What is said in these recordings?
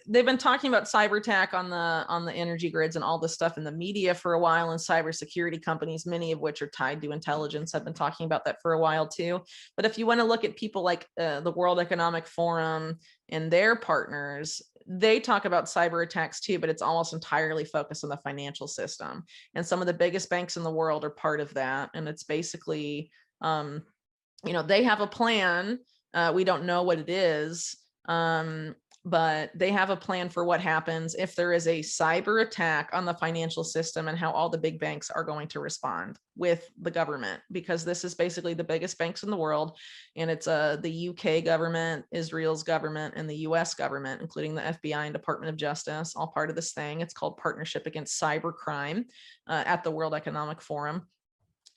they've been talking about cyber attack on the energy grids and all this stuff in the media for a while, and cybersecurity companies, many of which are tied to intelligence, have been talking about that for a while too. But if you want to look at people like the World Economic Forum and their partners, they talk about cyber attacks too, but it's almost entirely focused on the financial system. And some of the biggest banks in the world are part of that. And it's basically, they have a plan. We don't know what it is. But they have a plan for what happens if there is a cyber attack on the financial system, and how all the big banks are going to respond with the government, because this is basically the biggest banks in the world. And it's the UK government, Israel's government, and the US government, including the FBI and Department of Justice, all part of this thing. It's called Partnership Against Cybercrime at the World Economic Forum.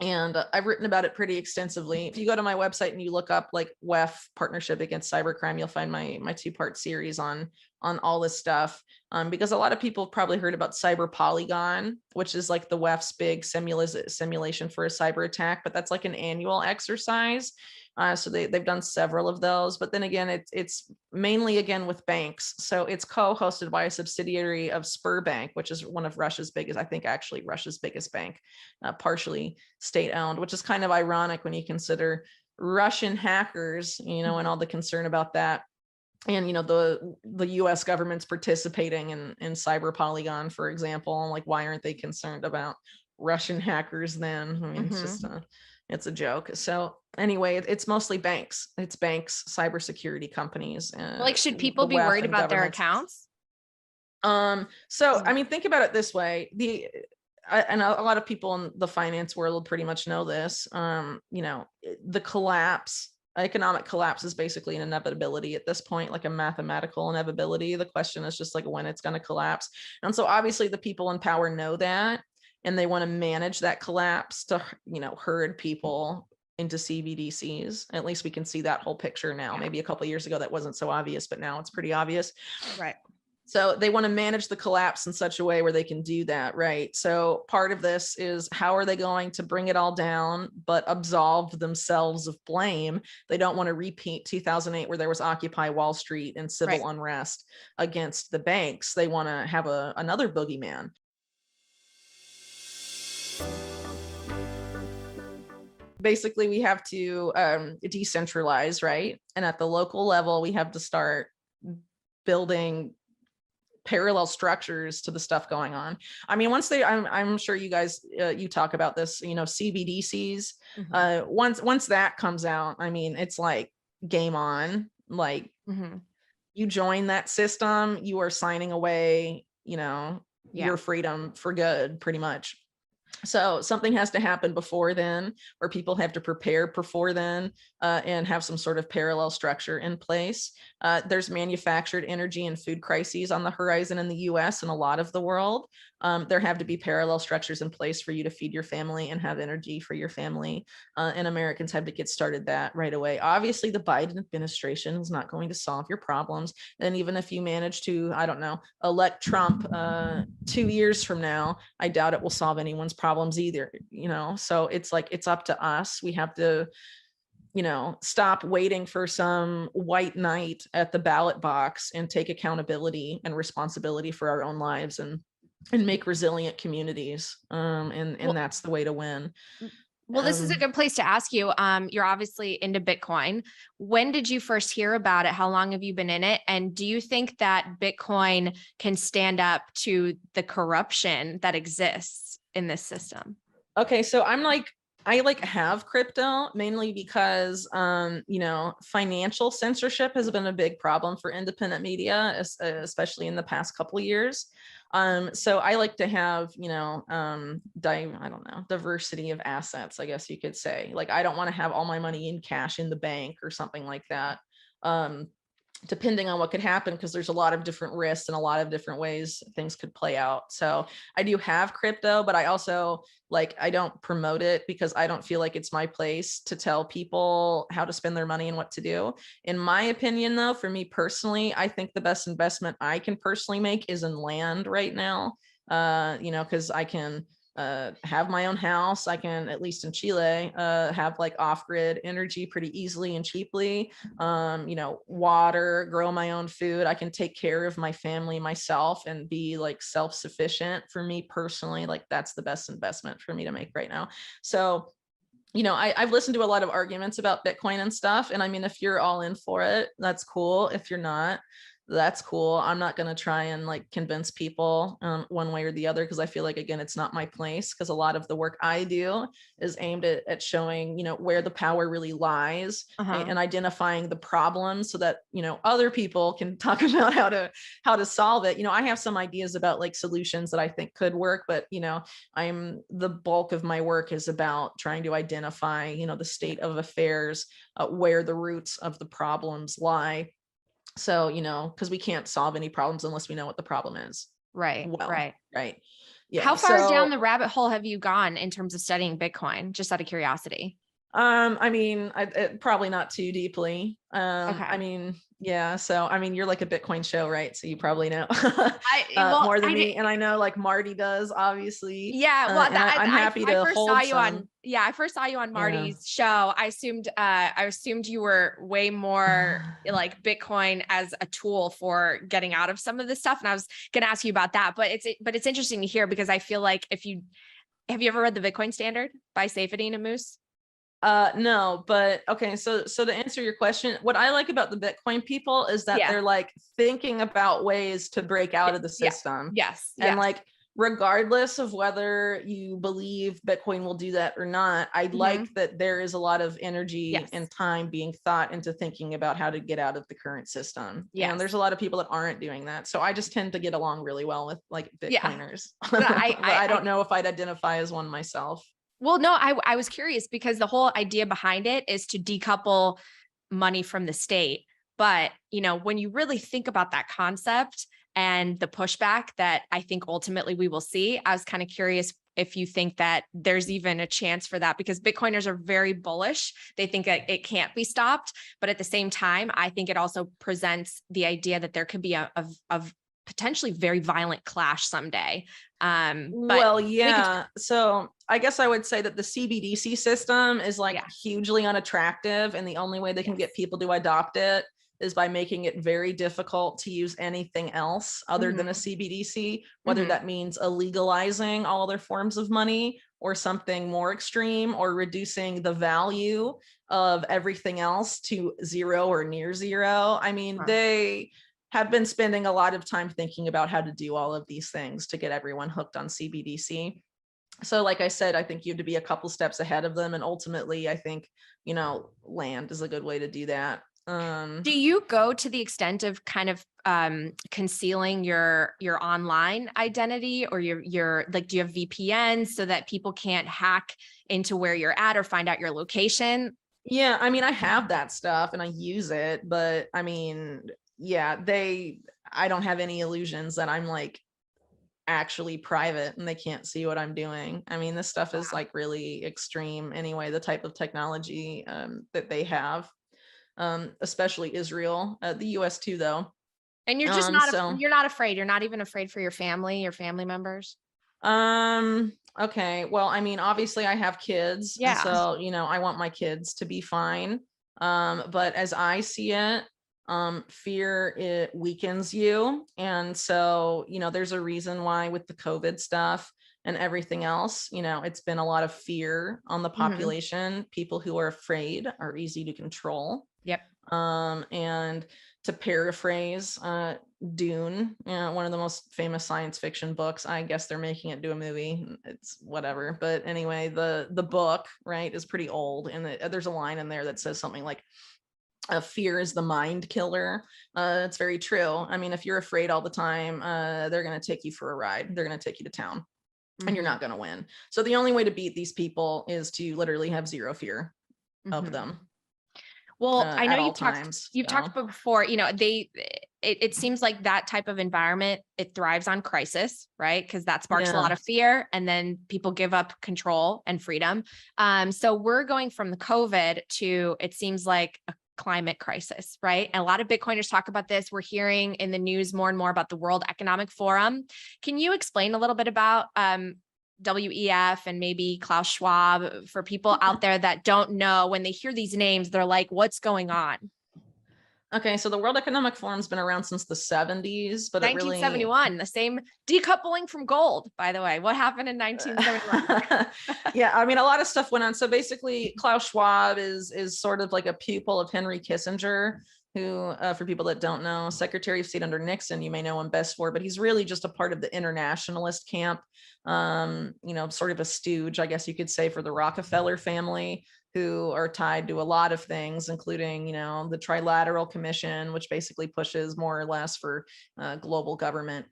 And I've written about it pretty extensively. If you go to my website and you look up like WEF, Partnership Against Cybercrime, you'll find my 2-part series on all this stuff. Because a lot of people have probably heard about Cyber Polygon, which is like the WEF's big simulation for a cyber attack, but that's like an annual exercise. So they've done several of those, but then again, it's mainly again with banks. So it's co-hosted by a subsidiary of Sberbank, which is one of Russia's biggest, I think actually Russia's biggest bank, partially state-owned, which is kind of ironic when you consider Russian hackers, and all the concern about that. And the US government's participating in Cyber Polygon, for example. Like, why aren't they concerned about Russian hackers then? I mean, it's a joke. So anyway, it's mostly banks. It's banks, cybersecurity companies. Like, should people be worried about their accounts? So I mean, think about it this way. And a lot of people in the finance world pretty much know this. The economic collapse is basically an inevitability at this point, like a mathematical inevitability. The question is just like when it's going to collapse. And so obviously the people in power know that, and they want to manage that collapse to, herd people into CBDCs. At least we can see that whole picture now. Maybe a couple of years ago that wasn't so obvious, but now it's pretty obvious. Right. So they want to manage the collapse in such a way where they can do that, right? So part of this is, how are they going to bring it all down, but absolve themselves of blame? They don't want to repeat 2008, where there was Occupy Wall Street and civil unrest against the banks. They want to have another boogeyman. Basically, we have to decentralize, right? And at the local level, we have to start building parallel structures to the stuff going on. I mean, I'm sure you guys, you talk about this, CBDCs. Once that comes out, I mean, it's like game on. Like, you join that system, you are signing away, your freedom for good, pretty much. So something has to happen before then, or people have to prepare before then, and have some sort of parallel structure in place. There's manufactured energy and food crises on the horizon in the US and a lot of the world. There have to be parallel structures in place for you to feed your family and have energy for your family. And Americans have to get started that right away. Obviously, the Biden administration is not going to solve your problems. And even if you manage to, I don't know, elect Trump 2 years from now, I doubt it will solve anyone's problems either. So it's like, it's up to us. We have to, stop waiting for some white knight at the ballot box and take accountability and responsibility for our own lives and make resilient communities. And that's the way to win. Well, this is a good place to ask you. You're obviously into Bitcoin. When did you first hear about it? How long have you been in it? And do you think that Bitcoin can stand up to the corruption that exists in this system? Okay, so I have crypto mainly because, financial censorship has been a big problem for independent media, especially in the past couple of years. So I like to have, diversity of assets, I guess you could say. Like, I don't want to have all my money in cash in the bank or something like that. Depending on what could happen, because there's a lot of different risks and a lot of different ways things could play out. So I do have crypto, but I also I don't promote it because I don't feel like it's my place to tell people how to spend their money and what to do. In my opinion, though, for me personally, I think the best investment I can personally make is in land right now. Because I can have my own house. I can, at least in Chile, have like off-grid energy pretty easily and cheaply. Water, grow my own food. I can take care of my family myself and be like self-sufficient. For me personally, like that's the best investment for me to make right now. So I've listened to a lot of arguments about Bitcoin and stuff. And I mean, if you're all in for it, that's cool. If you're not, that's cool. I'm not going to try and like convince people one way or the other, because I feel like, again, it's not my place, because a lot of the work I do is aimed at showing, where the power really lies and identifying the problems so that, other people can talk about how to solve it. I have some ideas about like solutions that I think could work, but, the bulk of my work is about trying to identify, the state of affairs, where the roots of the problems lie. So, because we can't solve any problems unless we know what the problem is. Right. Right. Right. Yeah. How far down the rabbit hole have you gone in terms of studying Bitcoin? Just out of curiosity. I mean, probably not too deeply. Okay. I mean, yeah. So, I mean, you're like a Bitcoin show, right? So you probably know Well, more than me. And I know like Marty does, obviously. Yeah. Well, I'm happy to hold some. I first saw you on Marty's show. I assumed you were way more like Bitcoin as a tool for getting out of some of this stuff. And I was going to ask you about that, but it's interesting to hear, because I feel like have you ever read the Bitcoin Standard by Saifedean Ammous? No, but okay. So to answer your question, what I like about the Bitcoin people is that they're like thinking about ways to break out of the system. Yes. And like, regardless of whether you believe Bitcoin will do that or not, I like that there is a lot of energy and time being thought into thinking about how to get out of the current system. Yeah. And there's a lot of people that aren't doing that. So I just tend to get along really well with like Bitcoiners. I don't know if I'd identify as one myself. Well, no, I was curious, because the whole idea behind it is to decouple money from the state. But, when you really think about that concept and the pushback that I think ultimately we will see, I was kind of curious if you think that there's even a chance for that, because Bitcoiners are very bullish. They think that it can't be stopped. But at the same time, I think it also presents the idea that there could be a potentially very violent clash someday. So I guess I would say that the CBDC system is like hugely unattractive, and the only way they can get people to adopt it is by making it very difficult to use anything else other than a CBDC, whether that means illegalizing all other forms of money or something more extreme, or reducing the value of everything else to zero or near zero. I mean, they have been spending a lot of time thinking about how to do all of these things to get everyone hooked on CBDC. So like I said, I think you have to be a couple steps ahead of them. And ultimately, I think, land is a good way to do that. Do you go to the extent of kind of concealing your online identity, or your like, do you have VPNs so that people can't hack into where you're at or find out your location? Yeah, I mean, I have that stuff and I use it, but I mean, I don't have any illusions that I'm like actually private and they can't see what I'm doing. I mean, this stuff is like really extreme anyway, the type of technology that they have, especially Israel, the US too, though. And you're just you're not afraid. You're not even afraid for your family members. Okay. Well, I mean, obviously I have kids. Yeah. And so, I want my kids to be fine. But as I see it, fear, it weakens you. And so, there's a reason why with the COVID stuff and everything else, it's been a lot of fear on the population. People who are afraid are easy to control. Yep. And to paraphrase Dune, one of the most famous science fiction books, I guess they're making it into a movie. It's whatever. But anyway, the book, right, is pretty old. And there's a line in there that says something like, fear is the mind killer. It's very true. I mean, if you're afraid all the time, they're going to take you for a ride. They're going to take you to town and you're not going to win. So the only way to beat these people is to literally have zero fear of them. Well, I know you've talked before, it seems like that type of environment, it thrives on crisis, right? Because that sparks a lot of fear, and then people give up control and freedom. So we're going from the COVID to, it seems like, a climate crisis, right? And a lot of Bitcoiners talk about this. We're hearing in the news more and more about the World Economic Forum. Can you explain a little bit about WEF and maybe Klaus Schwab, for people out there that don't know, when they hear these names, they're like, what's going on? Okay, so the World Economic Forum's been around since the 70s, but 1971, the same decoupling from gold, by the way. What happened in 1971? Yeah, I mean, a lot of stuff went on. So basically, Klaus Schwab is sort of like a pupil of Henry Kissinger, who, for people that don't know, Secretary of State under Nixon, you may know him best for, but he's really just a part of the internationalist camp, sort of a stooge, I guess you could say, for the Rockefeller family, who are tied to a lot of things, including, the Trilateral Commission, which basically pushes more or less for global government,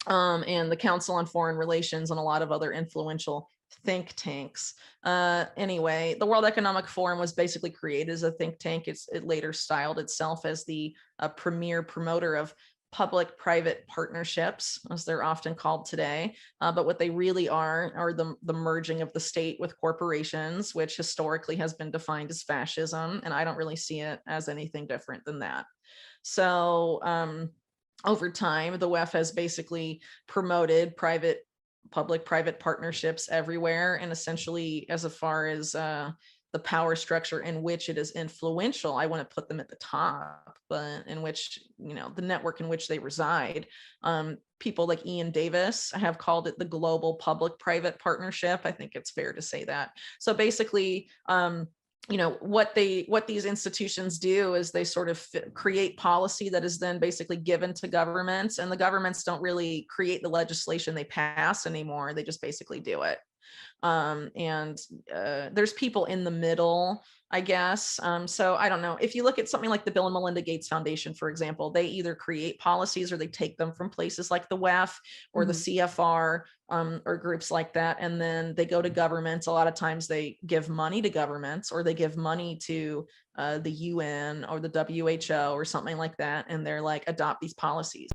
and the Council on Foreign Relations and a lot of other influential think tanks. Anyway, the World Economic Forum was basically created as a think tank. It later styled itself as the premier promoter of public-private partnerships, as they're often called today. But what they really are the merging of the state with corporations, which historically has been defined as fascism. And I don't really see it as anything different than that. So over time, the WEF has basically promoted public-private partnerships everywhere. And essentially, as far as the power structure in which it is influential, I want to put them at the top, but in which, the network in which they reside. People like Ian Davis have called it the global public-private partnership. I think it's fair to say that. So basically, what these institutions do is they sort of create policy that is then basically given to governments, and the governments don't really create the legislation they pass anymore. They just basically do it. There's people in the middle, I guess. So I don't know. If you look at something like the Bill and Melinda Gates Foundation, for example, they either create policies or they take them from places like the WEF or the CFR, or groups like that. And then they go to governments. A lot of times they give money to governments, or they give money to the UN or the WHO or something like that. And they're like, adopt these policies.